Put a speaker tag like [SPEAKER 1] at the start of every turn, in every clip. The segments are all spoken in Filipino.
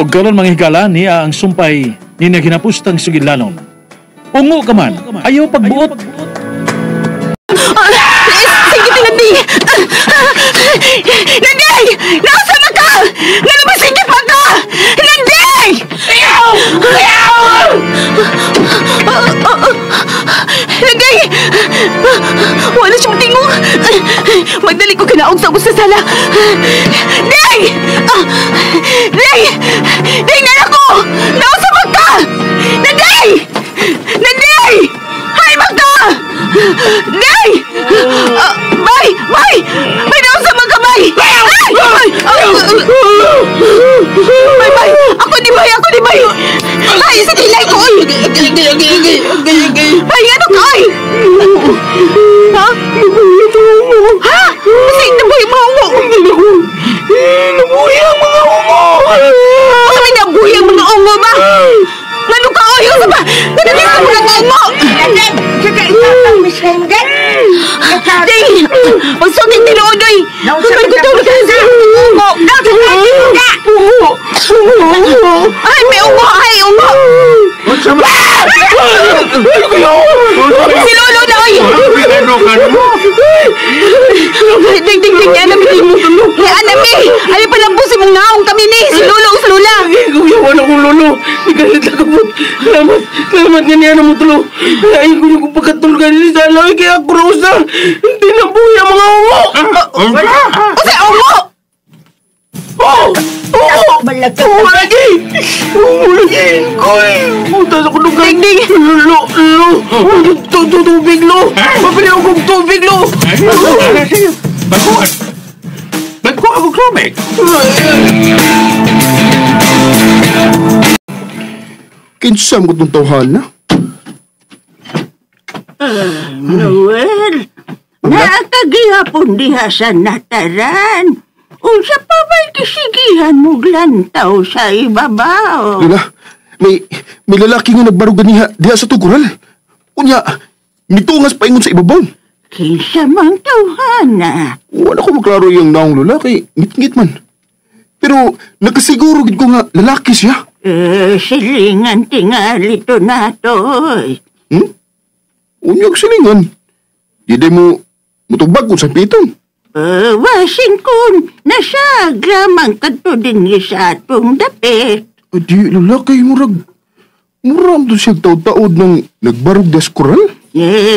[SPEAKER 1] O karon mga higala niya ang sumpay ni na ginapustang sugilanon. Ungo ka man, ayaw pagbuot.
[SPEAKER 2] Sige, Nandi! Nandi! Nakasama ka! Nalabasingit pa ka! Nandi! Nandi! Wala siyang tingog. Magdali ko kinaog sa sa sala. Day! Day! Day, nanak ko! Nakasama ka! Nandi! Nandi! Hay, Magda! Day! Bay! Bay! Bay, nakasama ka, Bay! Bay! Bay! Ako di Bay! Ako di Bay! Bay, sa kilay ko! Bay, ano ka? Ha? Ha? Kasi nabuhay mga ungo!
[SPEAKER 3] Nabuhay ang mga ungo!
[SPEAKER 2] Baka may nabuhay ang mga ungo ba? Ano ka, oy? Ano ba? Nanalis ka mga ungo!
[SPEAKER 4] Saka isang mishendet.
[SPEAKER 2] Day! Magsunin tinuod, oy! Sabay ko tulog ka sa ungo! Ay, may ungo! Ay, ungo! Si Lolo na, oy! Ding, anami! Anami! Ay, palampusin mong naong kami ni! Si Lolo, si Lola!
[SPEAKER 3] Kuyawan akong lolo. Ikalit ako po. Salamat nga niya na mo tulo. Ay, ko yung pagkatulugan ni Saloy. Kaya ako rosa. Hindi na buhay ang mga ungo.
[SPEAKER 2] Kasi ungo!
[SPEAKER 4] Malaki.
[SPEAKER 3] Ungo lagi. Ungo lagi. Koy. Putas ako nung
[SPEAKER 2] Ding!
[SPEAKER 3] Lo. Tubig, lo. Mapili akong tubig, lo.
[SPEAKER 1] Ba't ko ako tubig?
[SPEAKER 5] Kinsam ko itong tawhan na.
[SPEAKER 4] Noel, nakagihapon diha sa nataran. Unsa pa ba'y kisigihan mo glantaw sa ibabaw?
[SPEAKER 5] Lila, may lalaki nga nagbarog ganiha diha sa tugural. Unya, nitungas pa ingon sa ibabaw.
[SPEAKER 4] Kinsa mang tawhana?
[SPEAKER 5] Wala ko maklaro yung naong lalaki. Ngit-ngit man. Pero nakasiguro gid ko nga lalaki siya.
[SPEAKER 4] Silingan tingali to natoy.
[SPEAKER 5] Unyag silingan. Di mo mutubag ko sa pitong.
[SPEAKER 4] Wasin kun, nasagra man kadto din sa atong dapit.
[SPEAKER 5] Adi lalaki murag. Muram to siya taod-taod ng nagbarog des koral.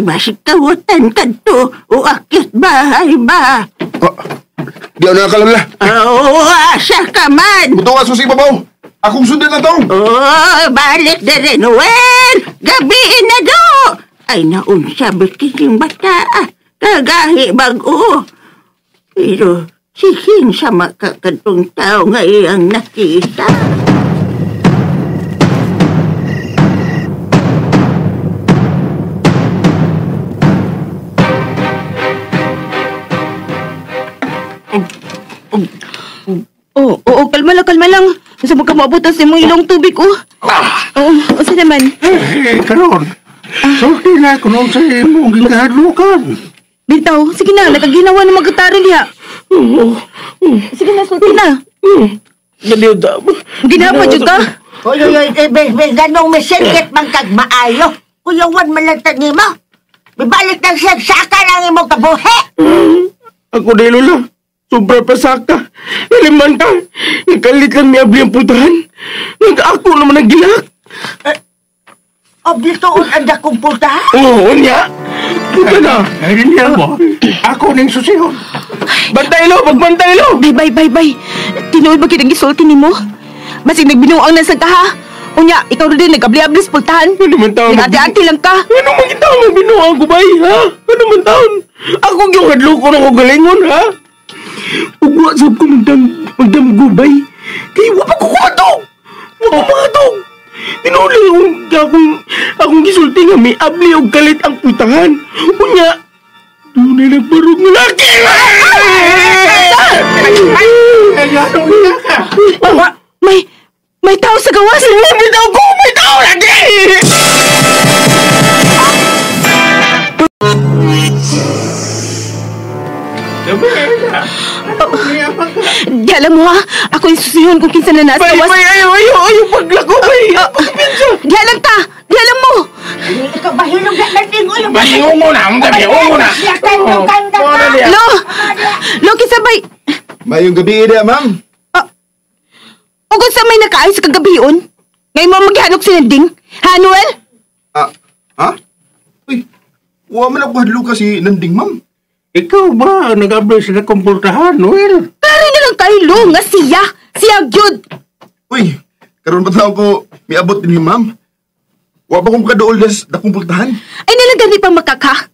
[SPEAKER 4] Basig kawatan kadto o akit bahay ba?
[SPEAKER 5] Di ako nakakalala.
[SPEAKER 4] Asa ka man?
[SPEAKER 5] Mutungas mo sa ibabaw. Akong sundin na to.
[SPEAKER 4] Balik na rin, Noel! Gabiin na do! Ay, naunsa bikin yung bata. Kagahi bago. Pero, siking sa makakatong tao nga iyang nakita.
[SPEAKER 2] Oo, kalma lang. Gusto mo ka maabutan sa mong ilong tubig, oh. O saan naman?
[SPEAKER 3] Karon. Sulti na ako nung sa imong ginahalukan.
[SPEAKER 2] Bintaw, sige na, nagaginawa ng magkataron diha. Sige na, sulti na.
[SPEAKER 3] Galiw da.
[SPEAKER 2] Ginapa, Jud ka?
[SPEAKER 4] Oy, ganong misingkit man kag maayo. Kuyawan man lang tagi mo. Bibalik ng sagsaka ng imong kabuhi.
[SPEAKER 3] Ako di lola. Sobra pasaka. Naliman ka. Nagkalit lang niya ang putahan. Nag-ako naman ang gilak.
[SPEAKER 4] Oblitoon ang dakong putahan.
[SPEAKER 3] Oo, niya. Ito na. Ay, niya mo. Ako ning susihon. Bantay lo, magbantay lo.
[SPEAKER 2] Bay. Tinuod ba kinang gisulti ni mo? Masig nagbinuang na sa kaha. Unya, ikaw rin nag-abli-abli sa pultahan.
[SPEAKER 3] Ano man taon?
[SPEAKER 2] Nag-ati lang ka.
[SPEAKER 3] Ano man kita mo binuang ko ba, ha? Ano man taon? Ako yung hadlo ko ng ugalingon, ha? Ugwa sab ko magdamgubay. Kaya wapa ko kumatog. Tinuli akong gisulti nga may abli o galit ang putahan. Unya, doon na nagbarog ng laki.
[SPEAKER 2] May tao sa gawas.
[SPEAKER 3] May tao lagi. Gabi na.
[SPEAKER 2] Di alam mo ha, ako yung susihon kung kinsa na nasa
[SPEAKER 3] Bay,
[SPEAKER 2] gawas.
[SPEAKER 3] ayaw paglako, bay.
[SPEAKER 2] Di alam ta, di alam mo.
[SPEAKER 4] Ikaw bahilog na natin ko yung...
[SPEAKER 3] Bahilog mo na, bahilog mo na.
[SPEAKER 2] Lo, kinsa bay.
[SPEAKER 5] Mayong gabi ida, ma'am.
[SPEAKER 2] O kung sa may nakaayos sa kagabion, ngayon mo maghanok si Nanding. Ha, Noel?
[SPEAKER 5] Ha? Uy, huwag man ako hadlo kasi nanding, ma'am.
[SPEAKER 3] Ikaw ba nag-abay sa nakumpultahan, Noel?
[SPEAKER 2] Pero na lang kayo, Lo, nga siya. Siya, Jud.
[SPEAKER 5] Uy, karon ba tao ko may abot din ma'am? Huwag ba kong makadool des na kumpultahan?
[SPEAKER 2] Ay nalang gani pang makaka.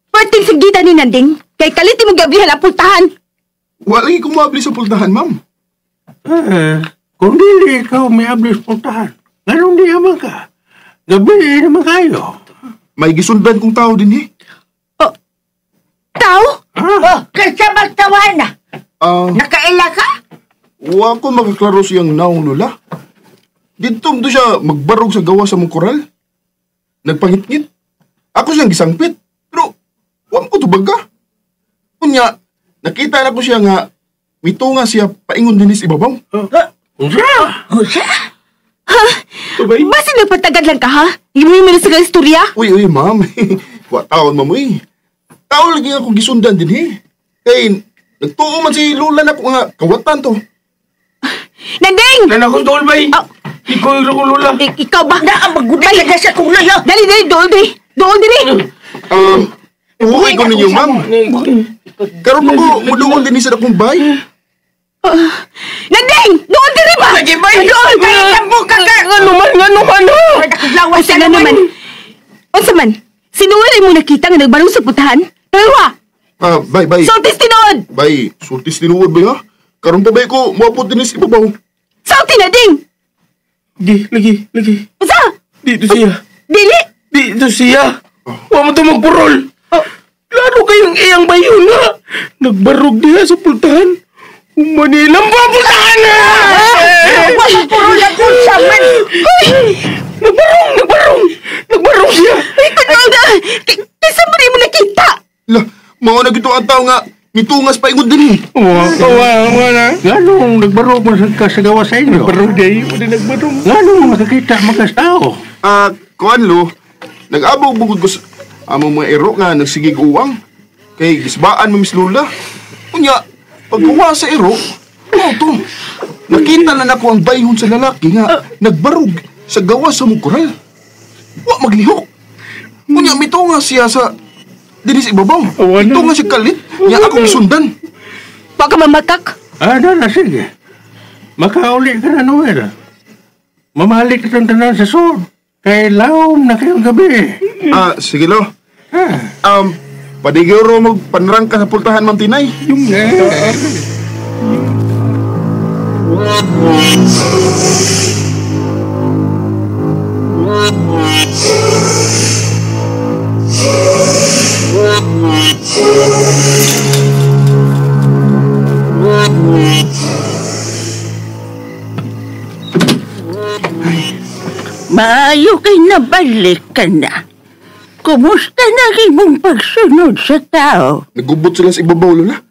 [SPEAKER 2] Parting sa gita ni Nanding, kay kaliti mo gabrihan ang pultahan.
[SPEAKER 5] Wala lagi kumabli sa pultahan, ma'am.
[SPEAKER 3] Kung dili ikaw may abay sa pultahan, ganun di naman ka. Gabi naman kayo.
[SPEAKER 5] May gisundan kong tao din eh.
[SPEAKER 2] Tao?
[SPEAKER 4] Oh, kaysa magtawan na. Nakaila ka?
[SPEAKER 5] Huwag ko makaklaro siyang naong lula. Dito mo siya magbarog sa gawa sa mong koral. Nagpangit-ngit. Ako siyang gisangpit. Pero, huwag ko tubaga. Kunya, nakita na ko siya nga, mitunga siya paingon din is ibabaw.
[SPEAKER 4] Usa?
[SPEAKER 2] Basta nagpatagad lang ka, ha? Imuhin mo na sa istorya?
[SPEAKER 5] Uy, ma'am. Taon, ma'am, uy. Tao lagi ako gisundan din eh. Kaya, nagtuo man si Lola na ko nga, kawatan to.
[SPEAKER 2] Nanding!
[SPEAKER 3] Nanakos doon, bay. Ikaw yung Lola.
[SPEAKER 2] Ikaw ba?
[SPEAKER 4] Naamagulay ka na sa kulay, ha?
[SPEAKER 2] Dali, doon, dali. Doon, dali.
[SPEAKER 5] Uwi ko ninyo, ma'am. Karoon ako, muduon din sa akong bay.
[SPEAKER 2] Nanding! Doon, dali ba?
[SPEAKER 3] Lagi, bay.
[SPEAKER 2] Doon,
[SPEAKER 3] Kaya mo, kaka. Ano man,
[SPEAKER 2] Unsa na naman? Unsa man? Sinuwalay mo nakita nga nagbarong sa putahan? Tawa!
[SPEAKER 5] Bay.
[SPEAKER 2] Sultis tinod!
[SPEAKER 5] Bay, sultis tinuod ba ya? Karoon pa bay ko, muapot din is ibabaw.
[SPEAKER 2] Sulti na ding!
[SPEAKER 3] Lagi.
[SPEAKER 2] Unsa?
[SPEAKER 3] Dito siya.
[SPEAKER 2] Dili!
[SPEAKER 3] Dito siya. Huwag mo ito magpurol. Lalo kayong iyang bayon nga. Nagbarog diha sa pultahan. Umanilang papultahan na!
[SPEAKER 4] Puro na kung saman.
[SPEAKER 3] Nagbarong siya.
[SPEAKER 2] Ay, kunaw na! Kaysa mo rin mo nakita!
[SPEAKER 5] Lah, mga nagito ang tao nga, mitungas paingon din eh.
[SPEAKER 3] Wala. Ganong nagbarog mo sa gawa sa inyo? Nagbarog day. Ganong makakita magkastao?
[SPEAKER 5] Kuan lo, nag-abog bugod ko sa among mga ero nga nagsigig uwang. Kay gisbaan mo Miss Lola. Kunya, pagkuha sa ero, to. Nakita na nako ang bayhon sa lalaki nga nagbarog sa gawa sa mong koral. Wa maglihok. Kunya, mitunga siya sa dinis ibabaw. Mitunga siya kalit. Nga akong isundan.
[SPEAKER 2] Baka mamatak.
[SPEAKER 3] Na, sige. Makauli ka na, Noel. Mamalik ka tanan sa sod. Kay laom na kayong gabi.
[SPEAKER 5] Sige lo. Padigiro mo panrang ka sa pultahan, Ma'am Tinay.
[SPEAKER 3] Yung
[SPEAKER 4] Maayo kay nabalik ka na. Kumusta na imong pagsunod sa tao?
[SPEAKER 5] Nagubot sila sa ibabaw, Lola.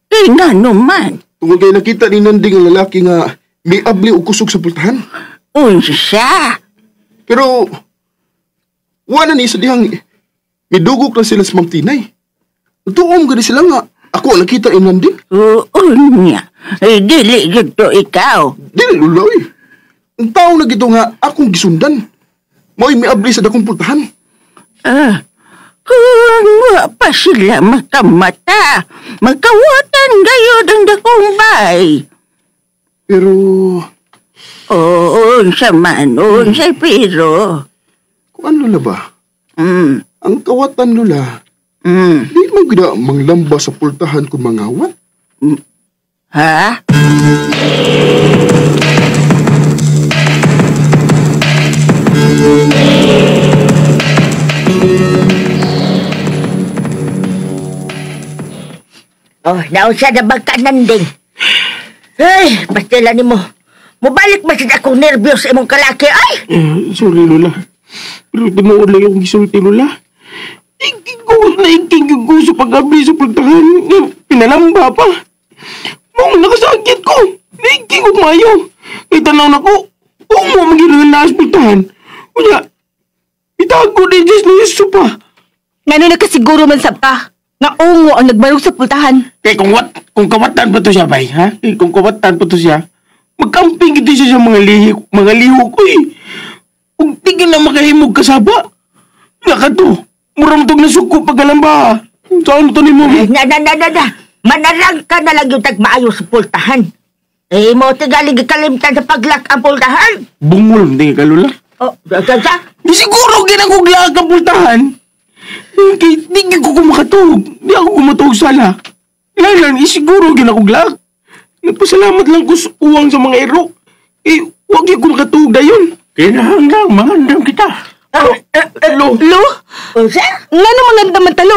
[SPEAKER 4] Kay nga naman.
[SPEAKER 5] Tungkol kayo nakita ni Nanding ang lalaki nga may abli o kusog sa pultahan.
[SPEAKER 4] Unsa?
[SPEAKER 5] Pero, wala ni sa dihang midugok na sila sa Ma'am Tinay. Tuom gani sila nga ako ang nakita ni Nanding.
[SPEAKER 4] Unya. Dili gito ikaw.
[SPEAKER 5] Dili, Lola, eh. Ang tao na gito nga akong gisundan. Mo'y may abli sa dakong pultahan.
[SPEAKER 4] Kung wa pa sila makamata, magkawatan gayod ang dakong bay.
[SPEAKER 5] Pero,
[SPEAKER 4] Unsa man, unsay pero.
[SPEAKER 5] kung ano Lola ba? Ang kawatan, Lola,
[SPEAKER 4] Mm.
[SPEAKER 5] di mo gina manglamba sa pultahan kung mangawat.
[SPEAKER 4] Ha? Naunsa na ba ka, Nanding? Ay, pastila ni mo. Mubalik ba siya akong nervyos imong kalaki, ay?
[SPEAKER 3] Sorry, Lola. Pero tinuod lang yung gisulti, Lola. Ikiguot na ikigig ko sa pag-abli sa pultahan. Pinalamba pa. Mong nakasakit ko. Naiki ko mayo. Kaya tanaw na ko. Umo magilangan na sa pultahan. Kunya, itago din Diyos na Yesu pa.
[SPEAKER 2] Ngano nakasiguro man sab ka nga ungo ang nagbarog sa pultahan.
[SPEAKER 3] Kaya kung kawatan pa to siya, bay, ha? Kung kawatan pa to siya, magkamping ito siya sa mga liho ko, eh. Kung tigil na makahimog kasaba, nga ka to, muramtog na suko pagkalamba. Saan ito ni mo?
[SPEAKER 4] Manarang ka na lang yung tagmaayo sa pultahan. Mo tigalig kalimtan sa paglak ang pultahan.
[SPEAKER 3] Bungol, hindi ka lula.
[SPEAKER 4] Oh, sa?
[SPEAKER 3] Di siguro ginaguglag ang pultahan. Di ko kumakatog. Di ako kumatog sala. Lang, siguro ginaguglag. Nagpasalamat lang ko sa uwang sa mga ero. Huwag yung kumakatog na yun. Kinahanggang mangandam kita.
[SPEAKER 2] Lo?
[SPEAKER 4] Sir?
[SPEAKER 2] Nga naman nagdaman talo.